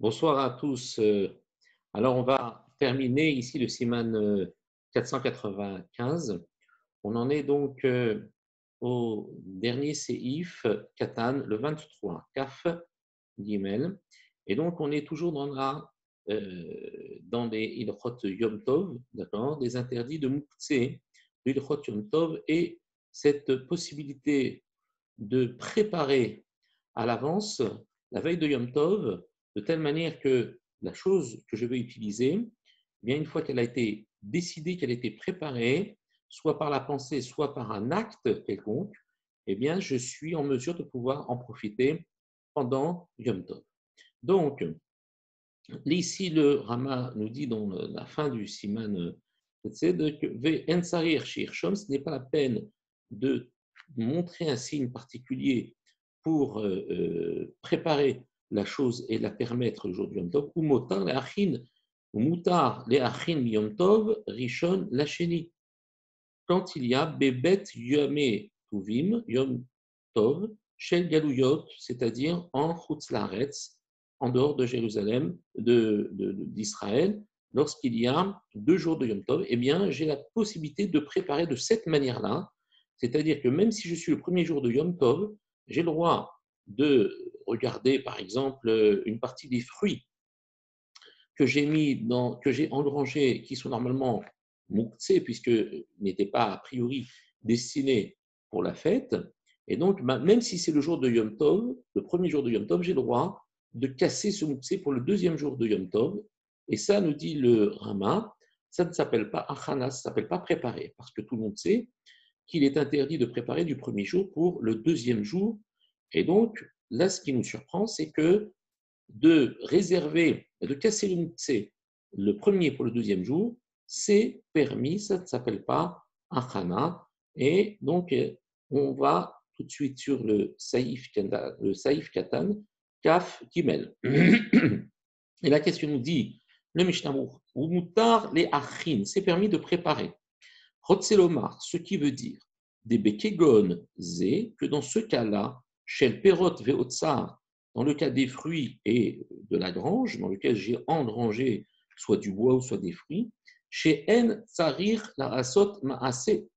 Bonsoir à tous. Alors, on va terminer ici le Siman 495. On en est donc au dernier séif, Katan, le 23, Kaf Gimel. Et donc, on est toujours dans les Ilchot Yom Tov, d'accord, des interdits de Moukhtse, de Ilchot Yom Tov, et cette possibilité de préparer à l'avance la veille de Yom Tov, de telle manière que la chose que je vais utiliser, eh bien, une fois qu'elle a été décidée, qu'elle a été préparée, soit par la pensée, soit par un acte quelconque, eh bien, je suis en mesure de pouvoir en profiter pendant Yom Tov. Donc, ici, le Rama nous dit dans la fin du Siman, ce n'est pas la peine de montrer un signe particulier pour préparer la chose et la permettre le jour du Yom Tov, ou motar les achin Yom Tov, rishon lacheni. Quand il y a bebet yomé tuvim, Yom Tov, shel galuyot, c'est-à-dire en chutz laaretz, en dehors de Jérusalem, d'Israël, lorsqu'il y a 2 jours de Yom Tov, eh bien, j'ai la possibilité de préparer de cette manière-là. C'est-à-dire que même si je suis le premier jour de Yom Tov, j'ai le droit de regarder, par exemple, une partie des fruits que j'ai engrangés, qui sont normalement mouktsés, puisque n'étaient pas a priori destinés pour la fête. Et donc, même si c'est le jour de Yom Tov, le premier jour de Yom Tov, j'ai le droit de casser ce mouktsé pour le deuxième jour de Yom Tov. Et ça, nous dit le Rama, ça ne s'appelle pas achana, ça ne s'appelle pas préparer, parce que tout le monde sait qu'il est interdit de préparer du premier jour pour le deuxième jour. Et donc, là, ce qui nous surprend, c'est que de réserver, de casser le mouktsé le premier pour le deuxième jour, c'est permis, ça ne s'appelle pas achana. Et donc, on va tout de suite sur le saïf katan, kaf gimel. Et la question nous dit, le Mishnah ou mutar les achin, c'est permis de préparer. Rotzelomar, ce qui veut dire des bekegon zé, que dans ce cas-là, shel perot veotsar, dans le cas des fruits et de la grange, dans lequel j'ai engrangé soit du bois ou soit des fruits, chez en tsarir la asot maase,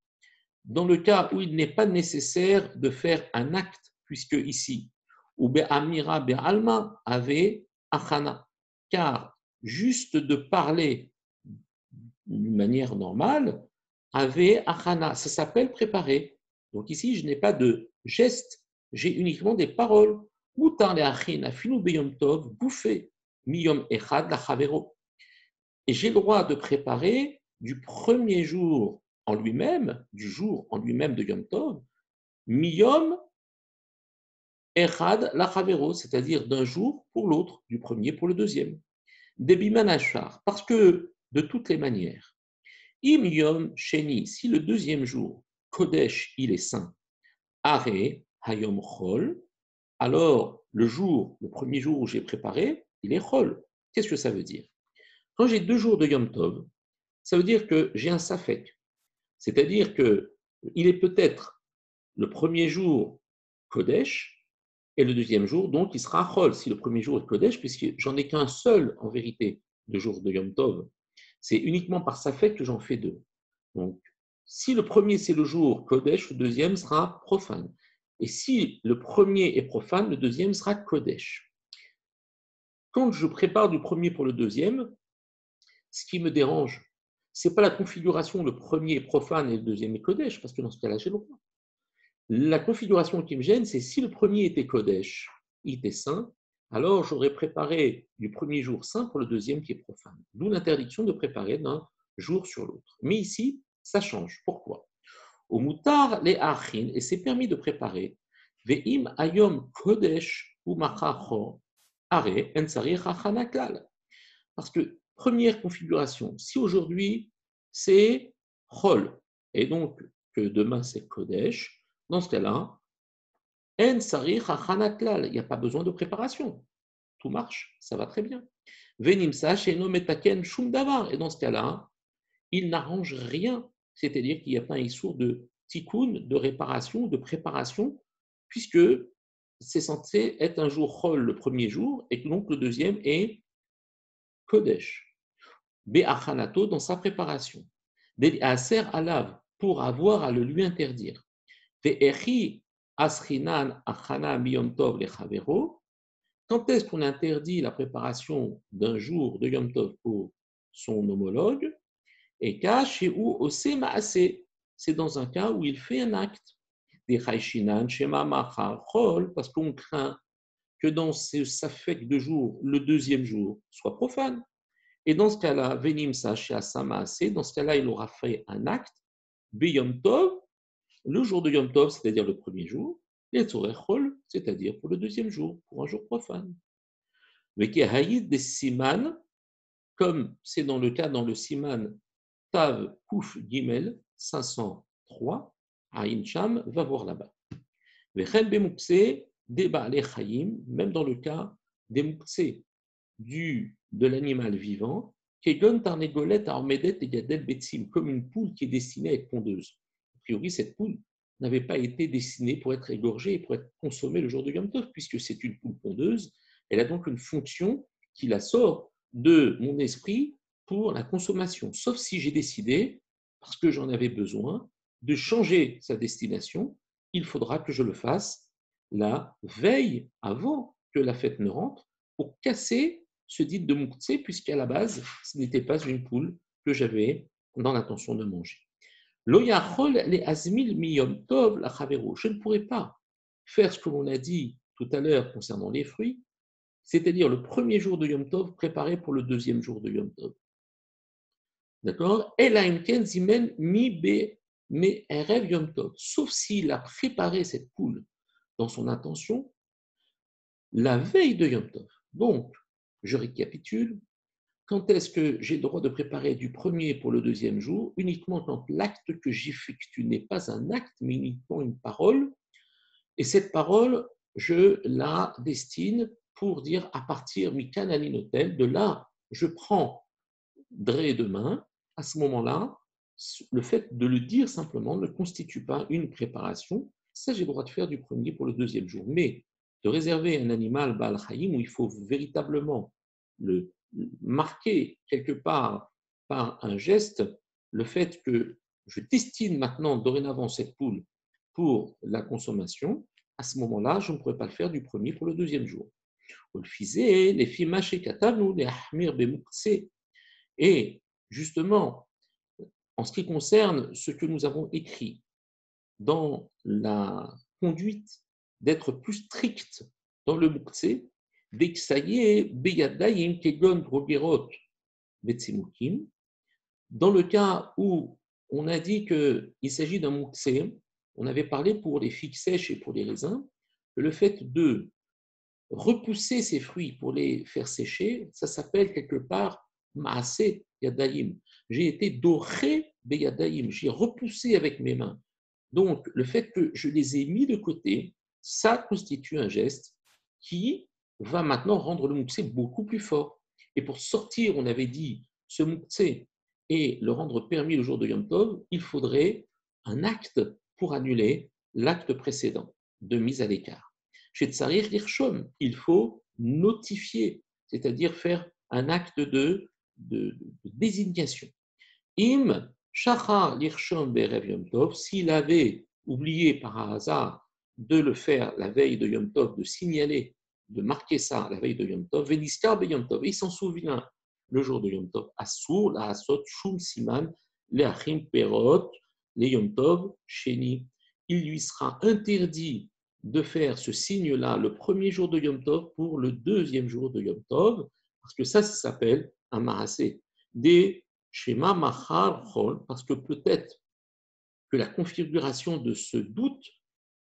dans le cas où il n'est pas nécessaire de faire un acte, puisque ici, ou be'amira be'alma avait achana, car juste de parler d'une manière normale, avait achana, ça s'appelle préparer. Donc ici, je n'ai pas de geste, j'ai uniquement des paroles. Mutar le achin afinu beyom tov, bouffer miyom echad la chavero. Et j'ai le droit de préparer du premier jour en lui-même, du jour en lui-même de Yom Tov, miyom echad la chavero, c'est-à-dire d'un jour pour l'autre, du premier pour le deuxième. Debiman achar, parce que de toutes les manières, Im Yom Sheni, si le deuxième jour, Kodesh, il est saint, Are Hayom Chol, alors le premier jour où j'ai préparé, il est Chol. Qu'est-ce que ça veut dire? Quand j'ai 2 jours de Yom Tov, ça veut dire que j'ai un Safek. C'est-à-dire que il est peut-être le premier jour Kodesh et le deuxième jour, donc il sera Chol. Si le premier jour est Kodesh, puisque j'en ai qu'un seul en vérité de jour de Yom Tov, c'est uniquement par Safek que j'en fais 2. Donc, si le premier c'est le jour Kodesh, le deuxième sera profane. Et si le premier est profane, le deuxième sera Kodesh. Quand je prépare du premier pour le deuxième, ce qui me dérange, ce n'est pas la configuration, le premier est profane et le deuxième est Kodesh, parce que dans ce cas-là, j'ai le droit. La configuration qui me gêne, c'est si le premier était Kodesh, il était saint, alors j'aurais préparé du premier jour saint pour le deuxième qui est profane. D'où l'interdiction de préparer d'un jour sur l'autre. Mais ici, ça change. Pourquoi? Au mutar les achin, et c'est permis de préparer, ve'im ayom kodesh ou machacho, are en sarich achana klal. Parce que, première configuration, si aujourd'hui c'est chol, et donc que demain c'est kodesh, dans ce cas-là, en sarich achana klal, il n'y a pas besoin de préparation. Tout marche, ça va très bien. Venimsa sheno metaken shum davar, et dans ce cas-là, il n'arrange rien, c'est-à-dire qu'il n'y a pas un issour de tikkun, de réparation, de préparation, puisque c'est censé être un jour Chol le premier jour, et donc le deuxième est Kodesh, Be'achanato dans sa préparation. Aser alav, pour avoir à le lui interdire. Ve'echi asrinan achana miyom tov lechavero. Quand est-ce qu'on interdit la préparation d'un jour de Yom Tov pour son homologue? Et cas chez où ose maase, c'est dans un cas où il fait un acte. Des chayshinan shema machar chol, parce qu'on craint que dans ce safek de jour, le deuxième jour soit profane. Et dans ce cas-là, venim saché asamaase, dans ce cas-là, il aura fait un acte, beyom tov, le jour de Yom Tov, c'est-à-dire le premier jour, et chol, c'est-à-dire pour le deuxième jour, pour un jour profane. Mais qui haïd des siman, comme c'est dans le cas dans le siman Tav Kouf Gimel 503, Aïn Cham va voir là-bas. Vechen bemukse des Baalei Chayim, même dans le cas des mukse de l'animal vivant, Kegon Tarnegolet Armedet et Yadel Betsim, comme une poule qui est destinée à être pondeuse. A priori, cette poule n'avait pas été destinée pour être égorgée et pour être consommée le jour de Yom Tov, puisque c'est une poule pondeuse. Elle a donc une fonction qui la sort de mon esprit pour la consommation, sauf si j'ai décidé, parce que j'en avais besoin, de changer sa destination. Il faudra que je le fasse la veille avant que la fête ne rentre pour casser ce dit de Mouktsé, puisqu'à la base, ce n'était pas une poule que j'avais dans l'intention de manger. Lo yachol le azmil miyom tov la chavero. Je ne pourrais pas faire ce que l'on a dit tout à l'heure concernant les fruits, c'est-à-dire le premier jour de Yom Tov préparé pour le deuxième jour de Yom Tov. D'accord? Elaimken zimen mi be me erev Yom Tov. Sauf s'il a préparé cette poule dans son intention la veille de Yom Tov. Donc, je récapitule. Quand est-ce que j'ai le droit de préparer du premier pour le deuxième jour? Uniquement quand l'acte que j'effectue n'est pas un acte, mais uniquement une parole. Et cette parole, je la destine pour dire à partir Mikan Alinotel, de là, je prends Dré de main. À ce moment-là, le fait de le dire simplement ne constitue pas une préparation. Ça, j'ai le droit de faire du premier pour le deuxième jour. Mais de réserver un animal Baal Chaim où il faut véritablement le marquer quelque part par un geste, le fait que je destine maintenant dorénavant cette poule pour la consommation, à ce moment-là, je ne pourrais pas le faire du premier pour le deuxième jour. Et justement, en ce qui concerne ce que nous avons écrit dans la conduite d'être plus strict dans le Moukse, dans le cas où on a dit qu'il s'agit d'un Moukse, on avait parlé pour les figues sèches et pour les raisins, que le fait de repousser ces fruits pour les faire sécher, ça s'appelle quelque part Maase Yadaim. J'ai été doré Beyadaim, j'ai repoussé avec mes mains. Donc, le fait que je les ai mis de côté, ça constitue un geste qui va maintenant rendre le mouktsé beaucoup plus fort. Et pour sortir, on avait dit, ce mouktsé et le rendre permis le jour de Yom Tov, il faudrait un acte pour annuler l'acte précédent de mise à l'écart. Chez Tsarir Hirshom, il faut notifier, c'est-à-dire faire un acte de désignation. Im Shachar Lirshom Berev Yom Tov, s'il avait oublié par hasard de le faire la veille de Yom Tov, de signaler, de marquer ça la veille de Yom Tov, Veniskar Be Yom Tov, il s'en souvient le jour de Yom Tov, Asur, la Asot, Shum Siman, le Achim Perot, le Yom Tov, Sheni. Il lui sera interdit de faire ce signe-là le premier jour de Yom Tov pour le deuxième jour de Yom Tov, parce que ça s'appelle un Maasé. Des Shema Machar Chol, parce que peut-être que la configuration de ce doute,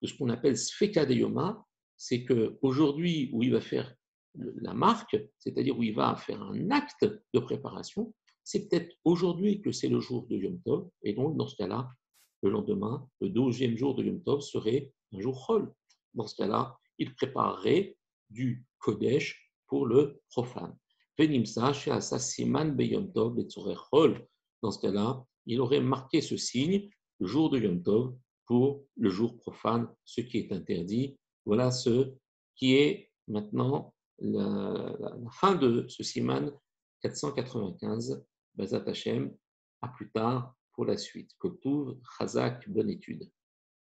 de ce qu'on appelle Sfeka de Yoma, c'est qu'aujourd'hui, où il va faire la marque, c'est-à-dire où il va faire un acte de préparation, c'est peut-être aujourd'hui que c'est le jour de Yom Tov, et donc dans ce cas-là, le lendemain, le 12e jour de Yom Tov serait un jour Chol. Dans ce cas-là, il préparerait du Kodesh pour le profane. Venimsa, chez Asa Siman Beyom Tov, Chol. Dans ce cas-là, il aurait marqué ce signe, le jour de Yom Tov, pour le jour profane, ce qui est interdit. Voilà ce qui est maintenant la fin de ce Siman 495, Bazat Hashem, à plus tard pour la suite. Kotouv, Chazak, bonne étude.